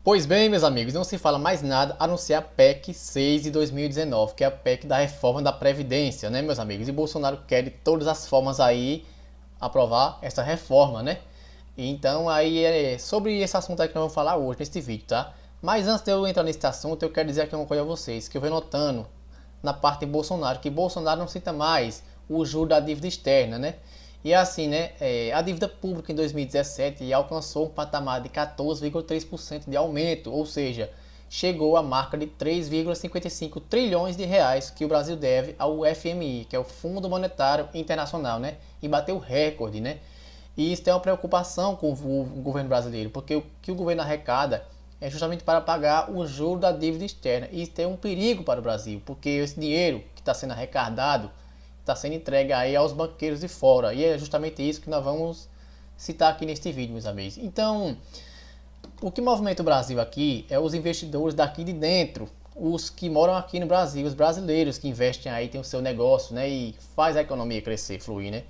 Pois bem, meus amigos, não se fala mais nada a não ser a PEC 6 de 2019, que é a PEC da reforma da Previdência, né, meus amigos? E Bolsonaro quer de todas as formas aí aprovar essa reforma, né? Então aí é sobre esse assunto aí que nós vamos falar hoje neste vídeo, tá? Mas antes de eu entrar nesse assunto, eu quero dizer aqui uma coisa a vocês, que eu venho notando na parte de Bolsonaro, que Bolsonaro não cita mais o juro da dívida externa, né? E assim, né, a dívida pública em 2017 alcançou um patamar de 14,3% de aumento, ou seja, chegou à marca de 3,55 trilhões de reais que o Brasil deve ao FMI, que é o Fundo Monetário Internacional, né? E bateu recorde, né? E isso tem uma preocupação com o governo brasileiro, porque o que o governo arrecada é justamente para pagar o juro da dívida externa. E isso tem um perigo para o Brasil, porque esse dinheiro que está sendo arrecadado está sendo entregue aí aos banqueiros de fora. E é justamente isso que nós vamos citar aqui neste vídeo, meus amigos. Então, o que movimenta o Brasil aqui é os investidores daqui de dentro, os que moram aqui no Brasil, os brasileiros que investem aí, tem o seu negócio, né, e faz a economia crescer, fluir, né?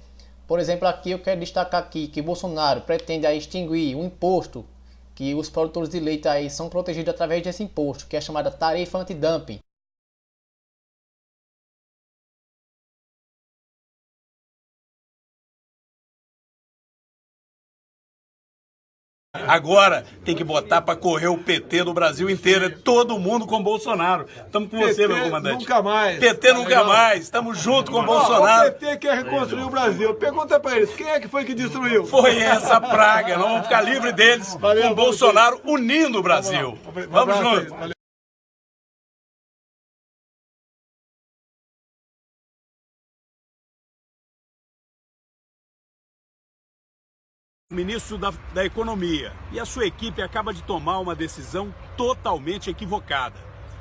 Por exemplo, aqui eu quero destacar aqui que Bolsonaro pretende aí extinguir um imposto que os produtores de leite aí são protegidos através desse imposto, que é chamada tarifa antidumping. Agora tem que botar para correr o PT no Brasil inteiro. É todo mundo com Bolsonaro. Estamos com você, meu comandante. Nunca mais. PT nunca mais. Estamos junto com Bolsonaro. O PT quer reconstruir o Brasil. Pergunta para eles, quem é que foi que destruiu? Foi essa praga. Nós vamos ficar livre deles com Bolsonaro unindo o Brasil. Vamos junto. Ministro da Economia e a sua equipe acaba de tomar uma decisão totalmente equivocada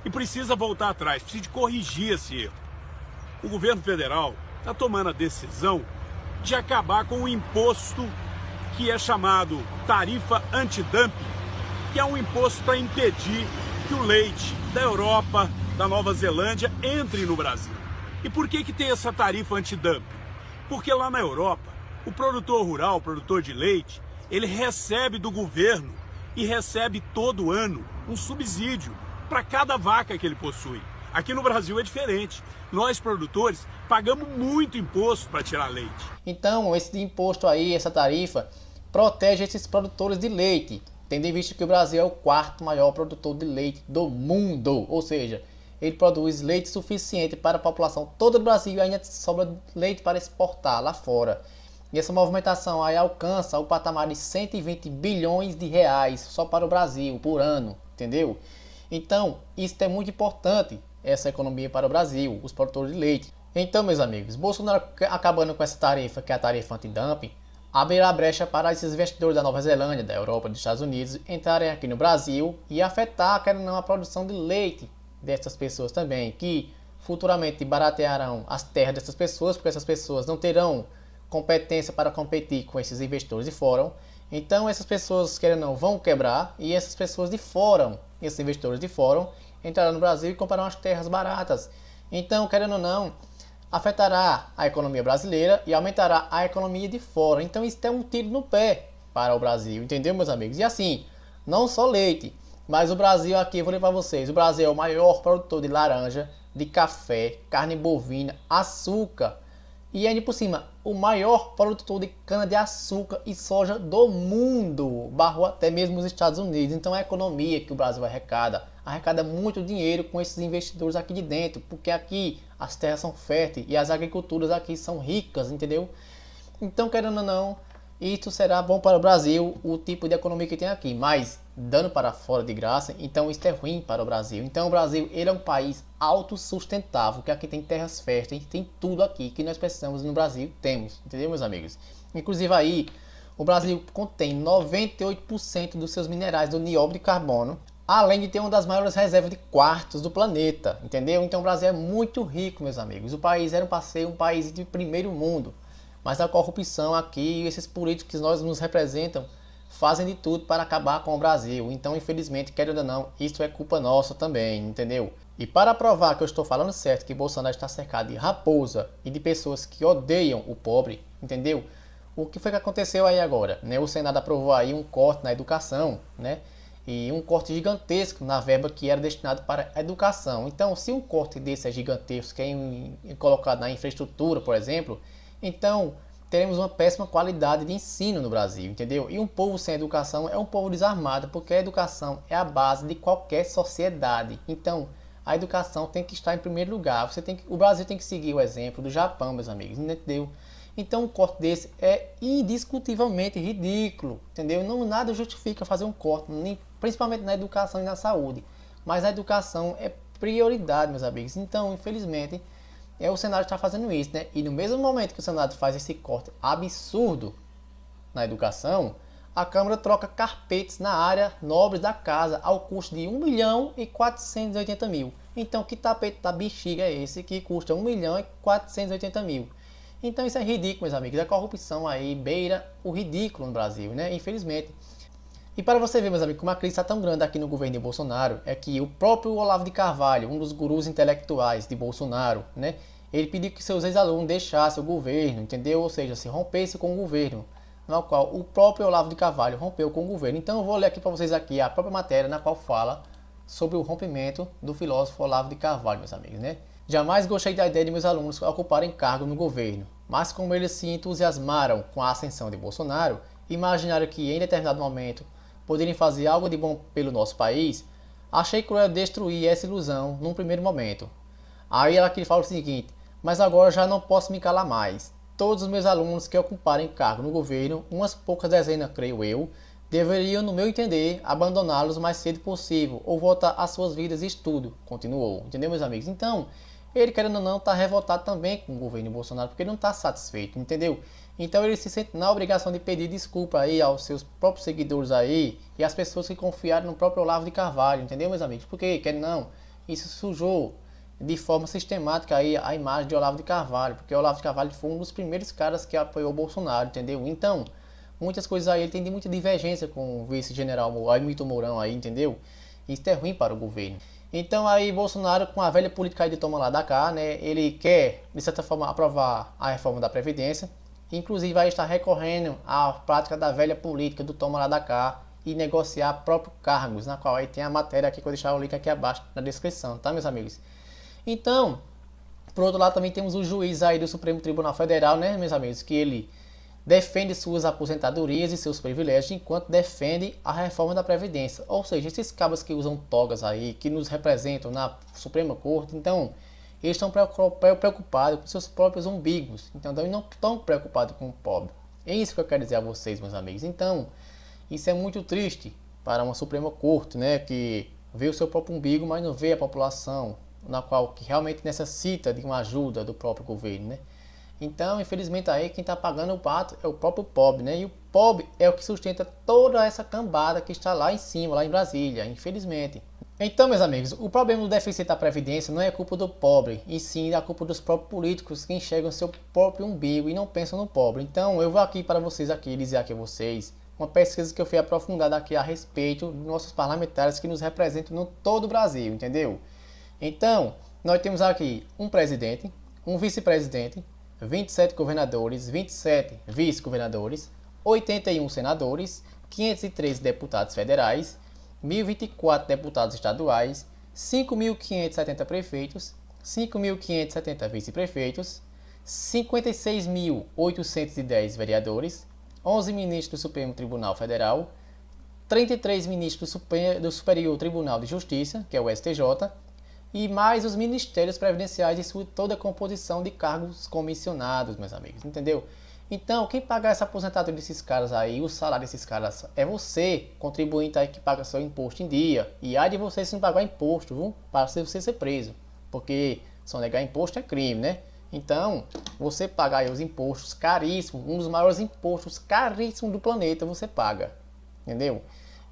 e precisa voltar atrás, precisa corrigir esse erro. O governo federal está tomando a decisão de acabar com o imposto que é chamado tarifa antidumping, que é um imposto para impedir que o leite da Europa, da Nova Zelândia entre no Brasil. E por que tem essa tarifa antidumping? Porque lá na Europa, o produtor rural, o produtor de leite, ele recebe do governo e recebe todo ano um subsídio para cada vaca que ele possui. Aqui no Brasil é diferente. Nós, produtores, pagamos muito imposto para tirar leite. Então, esse imposto aí, essa tarifa, protege esses produtores de leite, tendo em vista que o Brasil é o quarto maior produtor de leite do mundo. Ou seja, ele produz leite suficiente para a população toda do Brasil e ainda sobra leite para exportar lá fora. E essa movimentação aí alcança o patamar de 120 bilhões de reais só para o Brasil por ano, entendeu? Então, isso é muito importante, essa economia para o Brasil, os produtores de leite. Então, meus amigos, Bolsonaro acabando com essa tarifa, que é a tarifa antidumping, abrirá brecha para esses investidores da Nova Zelândia, da Europa, dos Estados Unidos entrarem aqui no Brasil e afetar, querendo ou não, a produção de leite dessas pessoas também, que futuramente baratearão as terras dessas pessoas, porque essas pessoas não terão competência para competir com esses investidores de fora. Então essas pessoas, querendo ou não, vão quebrar e essas pessoas de fora, esses investidores de fora, entrarão no Brasil e comprarão as terras baratas. Então, querendo ou não, afetará a economia brasileira e aumentará a economia de fora. Então isso é um tiro no pé para o Brasil, entendeu, meus amigos? E assim, não só leite, mas o Brasil aqui, eu vou ler para vocês, o Brasil é o maior produtor de laranja, de café, carne bovina, açúcar, e ainda por cima, o maior produtor de cana-de-açúcar e soja do mundo, barrou até mesmo os Estados Unidos. Então a economia que o Brasil arrecada muito dinheiro com esses investidores aqui de dentro, porque aqui as terras são férteis e as agriculturas aqui são ricas, entendeu? Então, querendo ou não, isso será bom para o Brasil, o tipo de economia que tem aqui, mas dando para fora de graça, então isso é ruim para o Brasil. Então o Brasil, ele é um país autossustentável, que aqui tem terras férteis, tem tudo aqui que nós precisamos no Brasil, temos, entendeu, meus amigos? Inclusive aí, o Brasil contém 98% dos seus minerais do nióbio de carbono, além de ter uma das maiores reservas de quartos do planeta, entendeu? Então o Brasil é muito rico, meus amigos. O país era para ser um país de primeiro mundo, mas a corrupção aqui e esses políticos que nós nos representam fazem de tudo para acabar com o Brasil. Então, infelizmente, querendo ou não, isso é culpa nossa também, entendeu? E para provar que eu estou falando certo, que Bolsonaro está cercado de raposa e de pessoas que odeiam o pobre, entendeu? O que foi que aconteceu aí agora? Né? O Senado aprovou aí um corte na educação, né? e um corte gigantesco na verba que era destinada para a educação. Então, se um corte desse é gigantesco, que é colocado na infraestrutura, por exemplo, então teremos uma péssima qualidade de ensino no Brasil, entendeu? E um povo sem educação é um povo desarmado, porque a educação é a base de qualquer sociedade. Então, a educação tem que estar em primeiro lugar. O Brasil tem que seguir o exemplo do Japão, meus amigos, entendeu? Então um corte desse é indiscutivelmente ridículo, entendeu? Não, nada justifica fazer um corte, principalmente na educação e na saúde. Mas a educação é prioridade, meus amigos. Então, infelizmente, o Senado está fazendo isso, né? E no mesmo momento que o Senado faz esse corte absurdo na educação, a Câmara troca carpetes na área nobre da casa ao custo de 1.480.000. Então, que tapete da bexiga é esse que custa 1.480.000? Então isso é ridículo, meus amigos. A corrupção aí beira o ridículo no Brasil, né? Infelizmente. E para você ver, meus amigos, como a crise está tão grande aqui no governo de Bolsonaro, é que o próprio Olavo de Carvalho, um dos gurus intelectuais de Bolsonaro, né? Ele pediu que seus ex-alunos deixassem o governo, entendeu? Ou seja, se rompesse com o governo, no qual o próprio Olavo de Carvalho rompeu com o governo. Então eu vou ler aqui para vocês aqui a própria matéria na qual fala sobre o rompimento do filósofo Olavo de Carvalho, meus amigos, né? Jamais gostei da ideia de meus alunos ocuparem cargo no governo, mas como eles se entusiasmaram com a ascensão de Bolsonaro, imaginaram que em determinado momento poderiam fazer algo de bom pelo nosso país, achei cruel destruir essa ilusão num primeiro momento. Aí ela aqui fala o seguinte: mas agora já não posso me calar mais. Todos os meus alunos que ocuparem cargo no governo, umas poucas dezenas creio eu, deveriam, no meu entender, abandoná-los o mais cedo possível ou voltar às suas vidas e estudo, continuou. Entendeu, meus amigos? Então, ele, querendo ou não, está revoltado também com o governo de Bolsonaro, porque ele não está satisfeito, entendeu? Então ele se sente na obrigação de pedir desculpa aí aos seus próprios seguidores aí e às pessoas que confiaram no próprio Olavo de Carvalho, entendeu, meus amigos? Porque, querendo ou não, isso sujou de forma sistemática aí a imagem de Olavo de Carvalho, porque Olavo de Carvalho foi um dos primeiros caras que apoiou o Bolsonaro, entendeu? Então, muitas coisas aí ele tem muita divergência com o vice-general Hamilton Mourão aí, entendeu? Isso é ruim para o governo. Então aí Bolsonaro, com a velha política aí de toma lá da cá, né, ele quer, de certa forma, aprovar a reforma da Previdência, inclusive vai estar recorrendo à prática da velha política do toma lá da cá e negociar próprios cargos, na qual aí tem a matéria aqui que eu vou deixar o link aqui abaixo na descrição, tá, meus amigos? Então, por outro lado também temos o juiz aí do Supremo Tribunal Federal, né, meus amigos, que ele defende suas aposentadorias e seus privilégios enquanto defende a reforma da Previdência. Ou seja, esses cabos que usam togas aí, que nos representam na Suprema Corte, então eles estão preocupados com seus próprios umbigos. Então eles não estão preocupados com o pobre. É isso que eu quero dizer a vocês, meus amigos. Então, isso é muito triste para uma Suprema Corte, né, que vê o seu próprio umbigo, mas não vê a população, na qual que realmente necessita de uma ajuda do próprio governo, né? Então, infelizmente aí quem está pagando o pato é o próprio pobre, né? E o pobre é o que sustenta toda essa cambada que está lá em cima, lá em Brasília, infelizmente. Então, meus amigos, o problema do déficit da Previdência não é culpa do pobre, e sim a culpa dos próprios políticos que enxergam seu próprio umbigo e não pensam no pobre. Então, eu vou aqui para vocês aqui dizer aqui a vocês uma pesquisa que eu fui aprofundada aqui a respeito dos nossos parlamentares que nos representam no todo o Brasil, entendeu? Então, nós temos aqui um presidente, um vice-presidente, 27 governadores, 27 vice-governadores, 81 senadores, 513 deputados federais, 1.024 deputados estaduais, 5.570 prefeitos, 5.570 vice-prefeitos, 56.810 vereadores, 11 ministros do Supremo Tribunal Federal, 33 ministros do Superior Tribunal de Justiça, que é o STJ, e mais os ministérios previdenciais e sua toda a composição de cargos comissionados, meus amigos, entendeu? Então, quem paga essa aposentadoria desses caras aí, o salário desses caras, é você, contribuinte aí que paga seu imposto em dia. E há de você se não pagar imposto, viu? Para você ser preso. Porque sonegar imposto é crime, né? Então, você pagar aí os impostos caríssimos, um dos maiores impostos caríssimos do planeta, você paga, entendeu?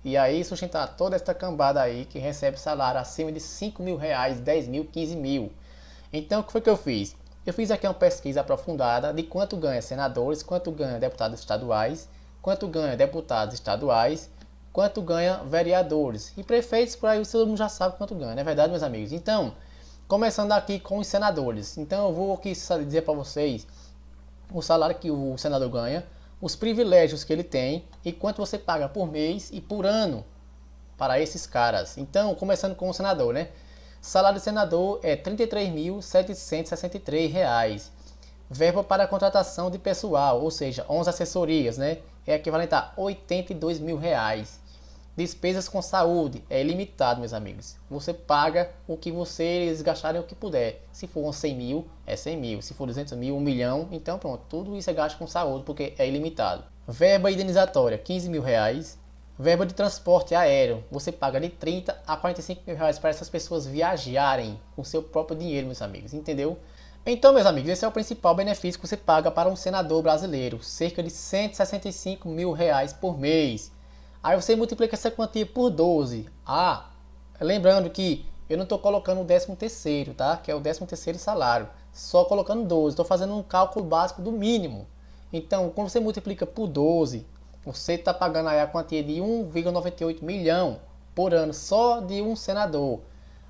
E aí sustentar toda esta cambada aí que recebe salário acima de 5 mil reais, 10 mil, 15 mil. Então o que foi que eu fiz? Eu fiz aqui uma pesquisa aprofundada de quanto ganha senadores, quanto ganha deputados estaduais, quanto ganha deputados estaduais, quanto ganha vereadores. E prefeitos, por aí todo mundo já sabe quanto ganha, não é verdade, meus amigos? Então, começando aqui com os senadores. Então eu vou aqui dizer para vocês o salário que o senador ganha, os privilégios que ele tem e quanto você paga por mês e por ano para esses caras. Então, começando com o senador, né? Salário de senador é R$ 33.763. Verba para contratação de pessoal, ou seja, 11 assessorias, né? É equivalente a R$ 82 mil. Despesas com saúde é ilimitado, meus amigos. Você paga o que vocês gastarem, o que puder. Se for 100 mil, é 100 mil. Se for 200 mil, 1 milhão, então pronto. Tudo isso é gasto com saúde, porque é ilimitado. Verba indenizatória, R$ 15 mil. Verba de transporte aéreo, você paga de 30 a 45 mil reais para essas pessoas viajarem com seu próprio dinheiro, meus amigos. Entendeu? Então, meus amigos, esse é o principal benefício que você paga para um senador brasileiro. Cerca de 165 mil reais por mês. Aí você multiplica essa quantia por 12. Lembrando que eu não estou colocando o 13º, tá? Que é o 13º salário. Só colocando 12. Estou fazendo um cálculo básico do mínimo. Então, quando você multiplica por 12, você está pagando aí a quantia de 1,98 milhão por ano só de um senador.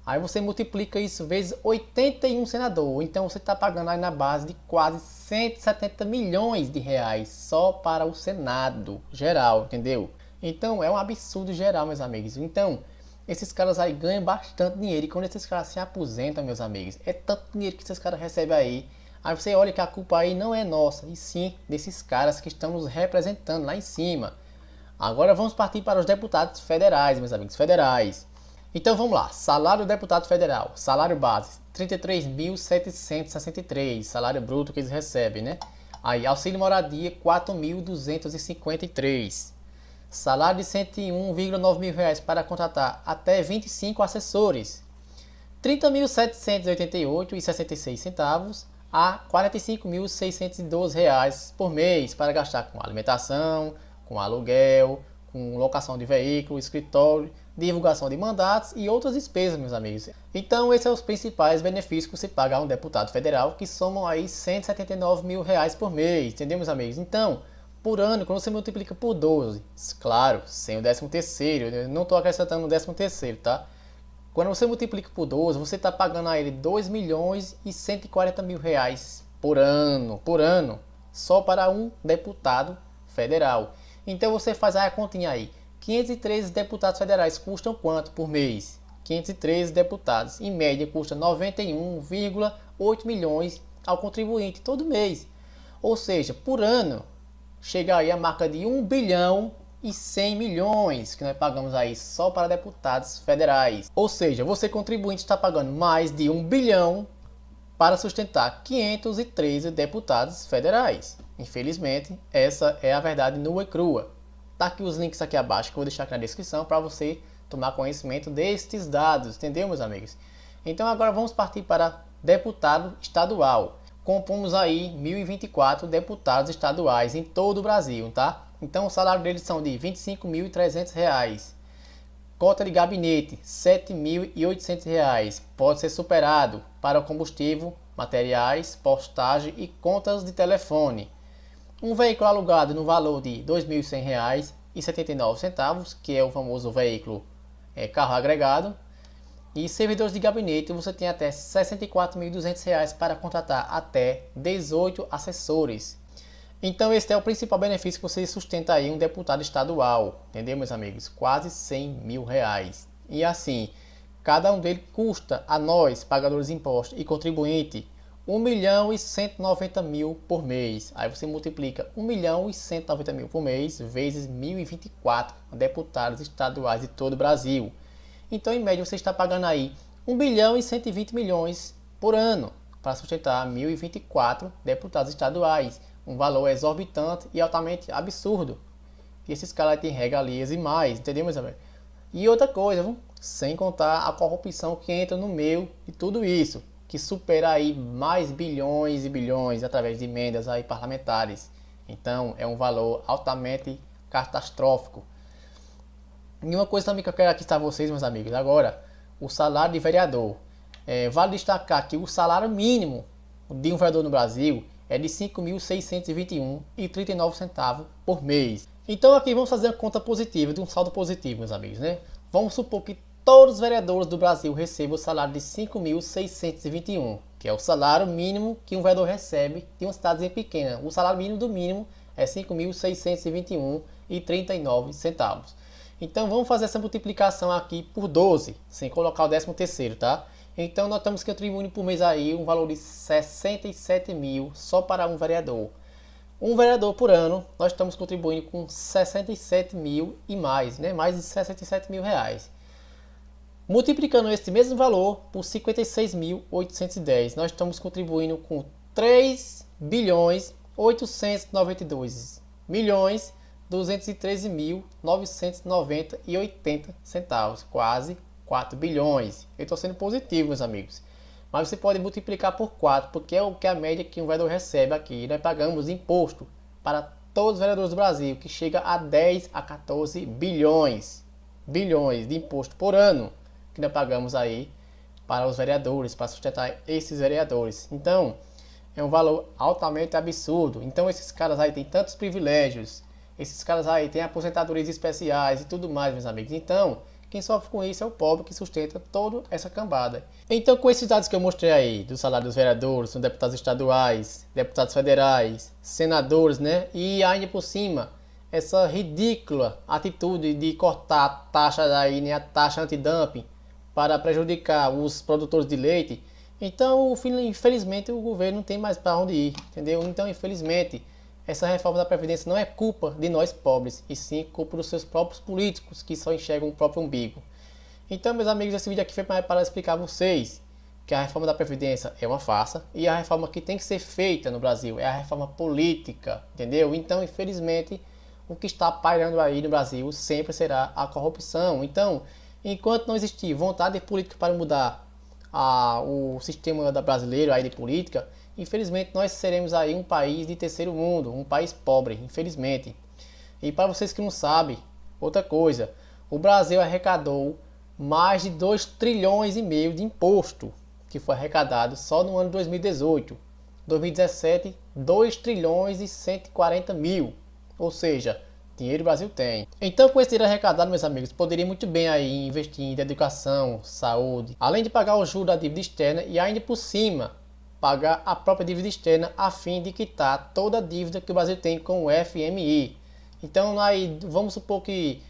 Aí você multiplica isso vezes 81 senador. Então você está pagando aí na base de quase 170 milhões de reais só para o Senado geral, entendeu? Então é um absurdo geral, meus amigos. Então esses caras aí ganham bastante dinheiro. E quando esses caras se aposentam, meus amigos, é tanto dinheiro que esses caras recebem aí. Aí você olha que a culpa aí não é nossa, e sim desses caras que estão nos representando lá em cima. Agora vamos partir para os deputados federais, meus amigos, federais. Então vamos lá, salário do deputado federal, salário base, 33.763, salário bruto que eles recebem, né? Aí auxílio moradia, 4.253. Salário de 101,9 mil reais para contratar até 25 assessores. 30.788,66 a R$ 45.612 por mês para gastar com alimentação, com aluguel, com locação de veículo, escritório, divulgação de mandatos e outras despesas, meus amigos. Então esses são os principais benefícios que você paga a um deputado federal, que somam aí R$ 179 mil por mês, entendeu, meus amigos? Então, por ano, quando você multiplica por 12, claro, sem o 13º, eu não estou acrescentando o 13º, tá? Quando você multiplica por 12, você está pagando a ele R$ 2.140.000 por ano, só para um deputado federal. Então você faz aí a continha aí, 513 deputados federais custam quanto por mês? 513 deputados, em média custa 91,8 milhões ao contribuinte todo mês. Ou seja, por ano, chega aí a marca de 1 bilhão e 100 milhões que nós pagamos aí só para deputados federais. Ou seja, você contribuinte está pagando mais de 1 bilhão para sustentar 513 deputados federais. Infelizmente, essa é a verdade nua e crua. Tá aqui os links aqui abaixo que eu vou deixar aqui na descrição para você tomar conhecimento destes dados, entendeu, meus amigos? Então agora vamos partir para deputado estadual. Compomos aí 1.024 deputados estaduais em todo o Brasil, tá? Então o salário deles são de R$ 25.300. Cota de gabinete, R$ 7.800. Pode ser superado para o combustível, materiais, postagem e contas de telefone. Um veículo alugado no valor de R$ 2.100,79, que é o famoso veículo carro agregado. E servidores de gabinete, você tem até R$ 64.200 para contratar até 18 assessores. Então esse é o principal benefício que você sustenta aí um deputado estadual, entendeu, meus amigos? Quase 100 mil reais. E assim, cada um deles custa a nós, pagadores de impostos e contribuinte, 1.190.000 por mês. Aí você multiplica 1.190.000 por mês vezes 1.024 deputados estaduais de todo o Brasil. Então, em média, você está pagando aí 1 bilhão e 120 milhões por ano para sustentar 1.024 deputados estaduais. Um valor exorbitante e altamente absurdo. E esses caras têm regalias e mais, entendeu, meus amigos? E outra coisa, viu? Sem contar a corrupção que entra no meio de tudo isso, que supera aí mais bilhões e bilhões através de emendas aí parlamentares. Então, é um valor altamente catastrófico. E uma coisa também que eu quero aqui estar vocês, meus amigos, agora, o salário de vereador. Vale destacar que o salário mínimo de um vereador no Brasil é de R$ 5.621,39 por mês. Então aqui vamos fazer uma conta positiva, de um saldo positivo, meus amigos, né? Vamos supor que todos os vereadores do Brasil recebam o salário de R$ 5.621, que é o salário mínimo que um vereador recebe de uma cidadezinha pequena. O salário mínimo do mínimo é R$ 5.621,39. Então vamos fazer essa multiplicação aqui por 12, sem colocar o 13º, tá? Então nós estamos contribuindo por mês aí um valor de 67 mil só para um vereador. Um vereador por ano, nós estamos contribuindo com 67 mil e mais, né? Mais de 67 mil reais. Multiplicando esse mesmo valor por 56.810, nós estamos contribuindo com 3 bilhões 892 milhões 213.990,80 centavos, quase 4 bilhões. Eu estou sendo positivo, meus amigos. Mas você pode multiplicar por 4, porque é o que a média que um vereador recebe aqui. Nós pagamos imposto para todos os vereadores do Brasil, que chega a 10 a 14 bilhões de imposto por ano que nós pagamos aí para os vereadores, para sustentar esses vereadores. Então, é um valor altamente absurdo. Então, esses caras aí têm tantos privilégios, esses caras aí têm aposentadorias especiais e tudo mais, meus amigos. Então, quem sofre com isso é o pobre que sustenta toda essa cambada. Então, com esses dados que eu mostrei aí, do salário dos vereadores, dos deputados estaduais, deputados federais, senadores, né? E ainda por cima, essa ridícula atitude de cortar a taxa aí, né? A taxa antidumping para prejudicar os produtores de leite. Então, infelizmente, o governo não tem mais para onde ir, entendeu? Então, infelizmente, essa reforma da Previdência não é culpa de nós pobres, e sim culpa dos seus próprios políticos, que só enxergam o próprio umbigo. Então, meus amigos, esse vídeo aqui foi para explicar a vocês que a reforma da Previdência é uma farsa, e a reforma que tem que ser feita no Brasil é a reforma política, entendeu? Então, infelizmente, o que está pairando aí no Brasil sempre será a corrupção. Então, enquanto não existir vontade política para mudar o sistema brasileiro aí de política, infelizmente nós seremos aí um país de terceiro mundo, um país pobre, infelizmente. E para vocês que não sabem, outra coisa, o Brasil arrecadou mais de 2 trilhões e meio de imposto, que foi arrecadado só no ano 2018. 2017, 2 trilhões e 140 mil, ou seja, dinheiro o Brasil tem. Então, com esse dinheiro arrecadado, meus amigos, poderia muito bem aí investir em educação, saúde, além de pagar o juro da dívida externa e ainda por cima pagar a própria dívida externa a fim de quitar toda a dívida que o Brasil tem com o FMI. Então, aí, vamos supor que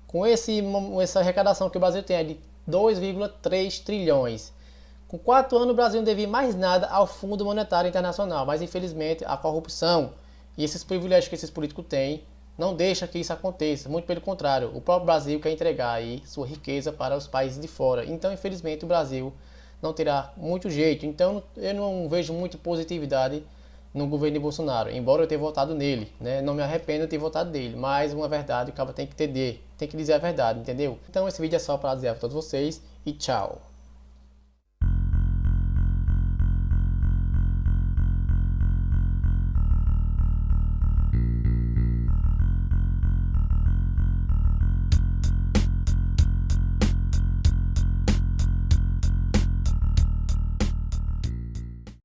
com essa arrecadação que o Brasil tem é de 2,3 trilhões. Com 4 anos o Brasil não devia mais nada ao Fundo Monetário Internacional, mas infelizmente a corrupção e esses privilégios que esses políticos têm não deixa que isso aconteça, muito pelo contrário, o próprio Brasil quer entregar aí sua riqueza para os países de fora. Então, infelizmente, o Brasil não terá muito jeito. Então, eu não vejo muita positividade no governo de Bolsonaro, embora eu tenha votado nele, né? Não me arrependo de ter votado nele, mas uma verdade o cara tem que dizer a verdade, entendeu? Então, esse vídeo é só para dizer a todos vocês e tchau.